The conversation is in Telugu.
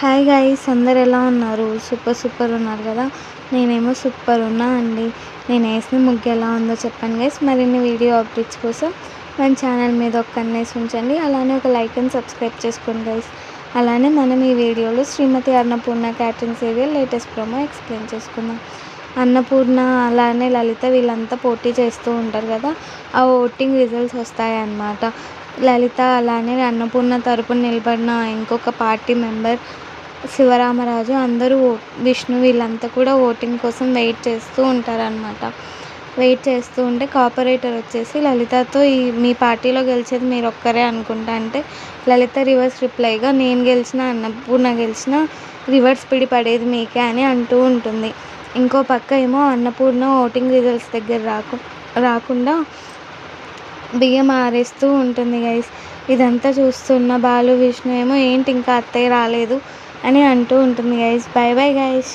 హాయ్ గైస్, అందరు ఎలా ఉన్నారు? సూపర్ ఉన్నారు కదా. నేనేమో సూపర్ ఉన్నా అండి. నేను వేసిన ముగ్గు ఎలా ఉందో చెప్పండి గైస్. మరిన్ని వీడియో అప్డేట్స్ కోసం మన ఛానల్ మీద ఒక కన్నేసి ఉంచండి. అలానే ఒక లైక్ అండ్ సబ్స్క్రైబ్ చేసుకోండి గైస్. అలానే మనం ఈ వీడియోలో Srimathi Annapurna catering serial latest promo explain చేసుకుందాం. అన్నపూర్ణ అలానే లలిత వీళ్ళంతా పోటీ చేస్తూ ఉంటారు కదా. ఆ ఓటింగ్ రిజల్ట్స్ వస్తాయన్నమాట. లలిత అలానే అన్నపూర్ణ తరపున నిలబడిన ఇంకొక పార్టీ మెంబర్ శివరామరాజు, అందరూ విష్ణు వీళ్ళంతా కూడా ఓటింగ్ కోసం వెయిట్ చేస్తూ ఉంటారనమాట. వెయిట్ చేస్తూ ఉంటే కార్పొరేటర్ వచ్చేసి లలితతో మీ పార్టీలో గెలిచేది మీరు ఒక్కరే అనుకుంటా అంటే, లలిత రివర్స్ రిప్లైగా నేను గెలిచినా అన్నపూర్ణ గెలిచినా రివర్స్ పిడి పడేది మీకే అని అంటూ ఉంటుంది. ఇంకో పక్క ఏమో అన్నపూర్ణ ఓటింగ్ రిజల్ట్స్ దగ్గర రాకుండా బియ్యం ఆరేస్తూ ఉంటుంది గైస్. ఇదంతా చూస్తున్న బాలు విష్ణు ఏమో ఏంటి ఇంకా అత్తయ్య రాలేదు అని అంటూ ఉంటుంది గైస్. By bye guys.